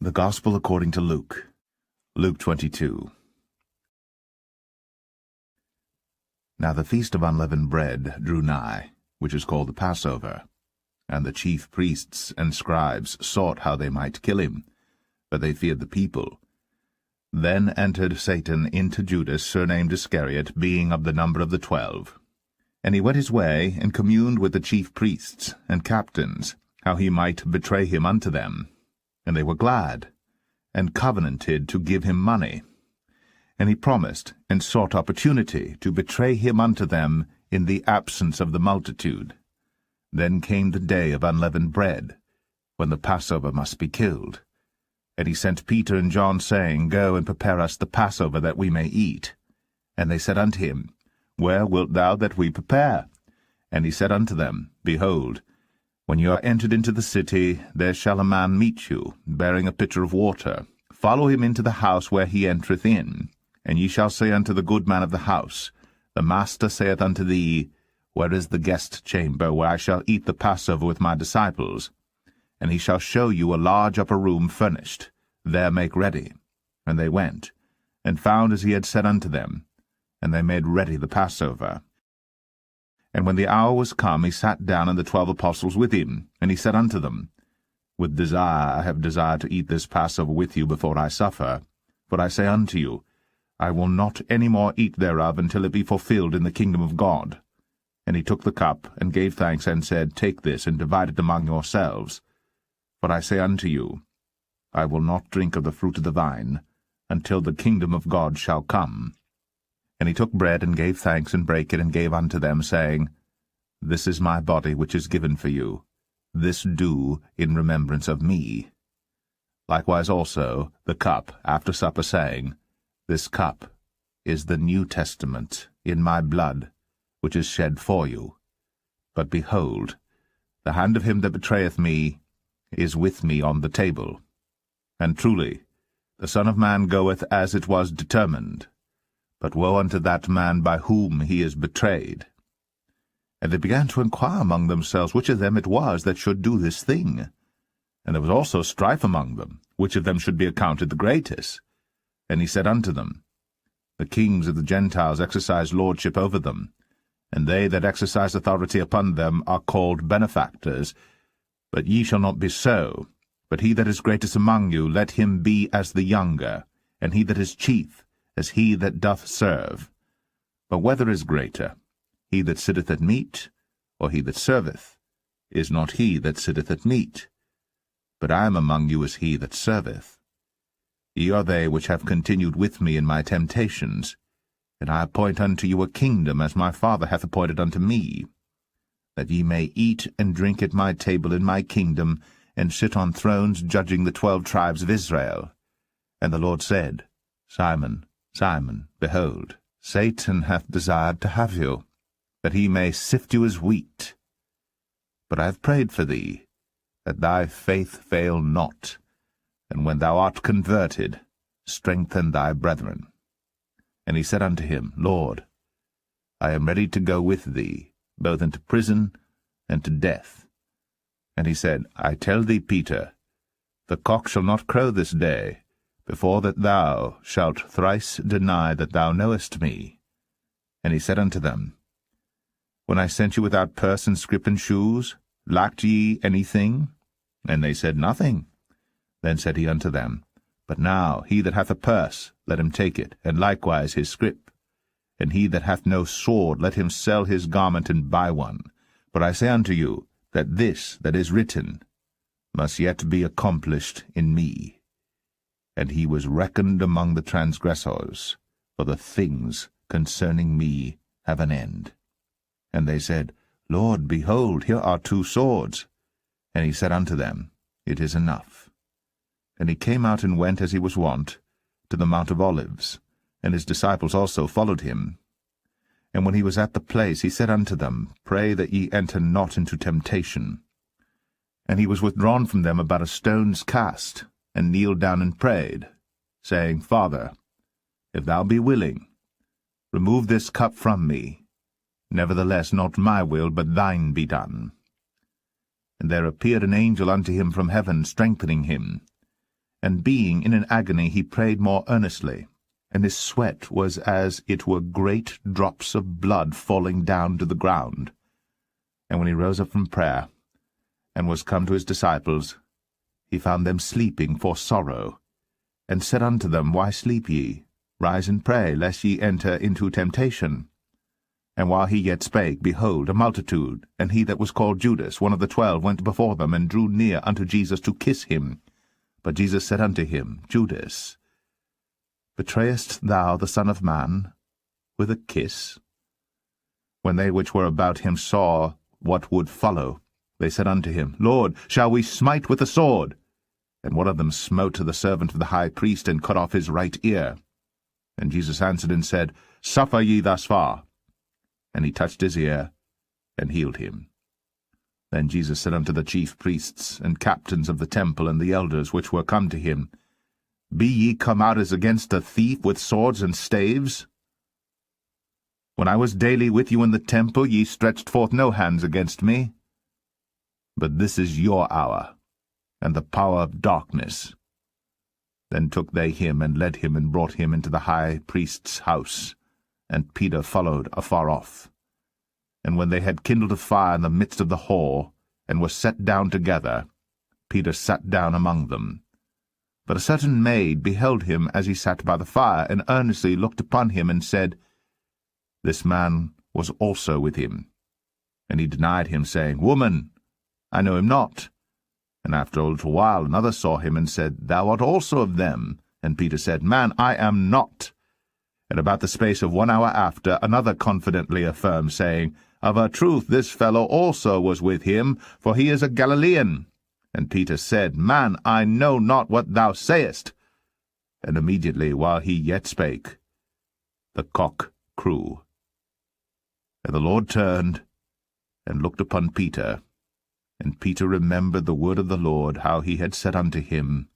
The Gospel according to Luke. Luke 22. Now the feast of unleavened bread drew nigh, which is called the Passover. And the chief priests and scribes sought how they might kill him, but they feared the people. Then entered Satan into Judas, surnamed Iscariot, being of the number of the 12. And he went his way, and communed with the chief priests and captains, how he might betray him unto them. And they were glad, and covenanted to give him money. And he promised, and sought opportunity to betray him unto them in the absence of the multitude. Then came the day of unleavened bread, when the Passover must be killed. And he sent Peter and John, saying, Go and prepare us the Passover, that we may eat. And they said unto him, Where wilt thou that we prepare? And he said unto them, Behold, when you are entered into the city, there shall a man meet you, bearing a pitcher of water. Follow him into the house where he entereth in. And ye shall say unto the good man of the house, The Master saith unto thee, Where is the guest chamber, where I shall eat the Passover with my disciples? And he shall show you a large upper room furnished. There make ready. And they went, and found as he had said unto them. And they made ready the Passover. And when the hour was come, he sat down, and the 12 apostles with him. And he said unto them, With desire I have desired to eat this Passover with you before I suffer. For I say unto you, I will not any more eat thereof until it be fulfilled in the kingdom of God. And he took the cup, and gave thanks, and said, Take this, and divide it among yourselves. For I say unto you, I will not drink of the fruit of the vine, until the kingdom of God shall come. And he took bread, and gave thanks, and brake it, and gave unto them, saying, This is my body, which is given for you. This do in remembrance of me. Likewise also the cup after supper, saying, This cup is the New Testament in my blood, which is shed for you. But behold, the hand of him that betrayeth me is with me on the table. And truly, the Son of Man goeth as it was determined. But woe unto that man by whom he is betrayed. And they began to inquire among themselves which of them it was that should do this thing. And there was also strife among them, which of them should be accounted the greatest. And he said unto them, The kings of the Gentiles exercise lordship over them, and they that exercise authority upon them are called benefactors. But ye shall not be so. But he that is greatest among you, let him be as the younger, and he that is chief, as he that doth serve. But whether is greater, he that sitteth at meat, or he that serveth? Is not he that sitteth at meat? But I am among you as he that serveth. Ye are they which have continued with me in my temptations, and I appoint unto you a kingdom, as my Father hath appointed unto me, that ye may eat and drink at my table in my kingdom, and sit on thrones judging the 12 tribes of Israel. And the Lord said, Simon, Simon, behold, Satan hath desired to have you, that he may sift you as wheat. But I have prayed for thee, that thy faith fail not, and when thou art converted, strengthen thy brethren. And he said unto him, Lord, I am ready to go with thee, both into prison and to death. And he said, I tell thee, Peter, the cock shall not crow this day, before that thou shalt thrice deny that thou knowest me. And he said unto them, When I sent you without purse and scrip and shoes, lacked ye anything? And they said, Nothing. Then said he unto them, But now he that hath a purse, let him take it, and likewise his scrip. And he that hath no sword, let him sell his garment and buy one. For I say unto you, that this that is written must yet be accomplished in me. And he was reckoned among the transgressors, for the things concerning me have an end. And they said, Lord, behold, here are 2 swords. And he said unto them, It is enough. And he came out and went, as he was wont, to the Mount of Olives, and his disciples also followed him. And when he was at the place, he said unto them, Pray that ye enter not into temptation. And he was withdrawn from them about a stone's cast, and kneeled down and prayed, saying, Father, if thou be willing, remove this cup from me. Nevertheless, not my will, but thine be done. And there appeared an angel unto him from heaven, strengthening him. And being in an agony, he prayed more earnestly, and his sweat was as it were great drops of blood falling down to the ground. And when he rose up from prayer, and was come to his disciples, he found them sleeping for sorrow, and said unto them, Why sleep ye? Rise and pray, lest ye enter into temptation. And while he yet spake, behold, a multitude, and he that was called Judas, one of the 12, went before them, and drew near unto Jesus to kiss him. But Jesus said unto him, Judas, betrayest thou the Son of Man with a kiss? When they which were about him saw what would follow, they said unto him, Lord, shall we smite with the sword? And one of them smote the servant of the high priest, and cut off his right ear. And Jesus answered and said, Suffer ye thus far. And he touched his ear, and healed him. Then Jesus said unto the chief priests, and captains of the temple, and the elders which were come to him, Be ye come out as against a thief with swords and staves? When I was daily with you in the temple, ye stretched forth no hands against me. But this is your hour, and the power of darkness. Then took they him, and led him, and brought him into the high priest's house, and Peter followed afar off. And when they had kindled a fire in the midst of the hall, and were set down together, Peter sat down among them. But a certain maid beheld him as he sat by the fire, and earnestly looked upon him, and said, This man was also with him. And he denied him, saying, Woman, I know him not. And after a little while another saw him, and said, Thou art also of them. And Peter said, Man, I am not. And about the space of 1 hour after, another confidently affirmed, saying, Of a truth this fellow also was with him, for he is a Galilean. And Peter said, Man, I know not what thou sayest. And immediately, while he yet spake, the cock crew. And the Lord turned, and looked upon Peter. And Peter remembered the word of the Lord, how he had said unto him,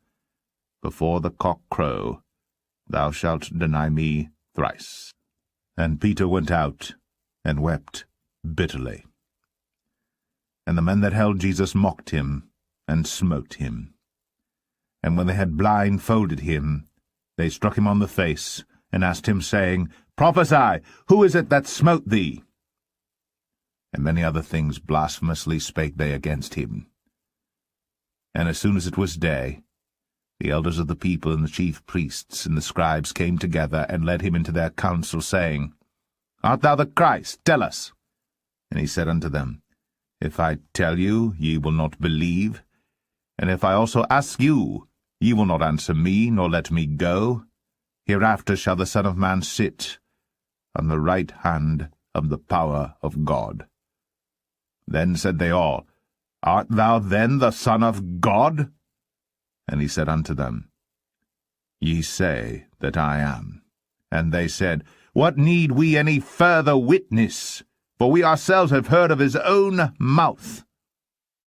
Before the cock crow, thou shalt deny me thrice. And Peter went out, and wept bitterly. And the men that held Jesus mocked him, and smote him. And when they had blindfolded him, they struck him on the face, and asked him, saying, Prophesy, who is it that smote thee? And many other things blasphemously spake they against him. And as soon as it was day, the elders of the people, and the chief priests, and the scribes came together, and led him into their council, saying, Art thou the Christ? Tell us. And he said unto them, If I tell you, ye will not believe. And if I also ask you, ye will not answer me, nor let me go. Hereafter shall the Son of Man sit on the right hand of the power of God. Then said they all, Art thou then the Son of God? And he said unto them, Ye say that I am. And they said, What need we any further witness? For we ourselves have heard of his own mouth.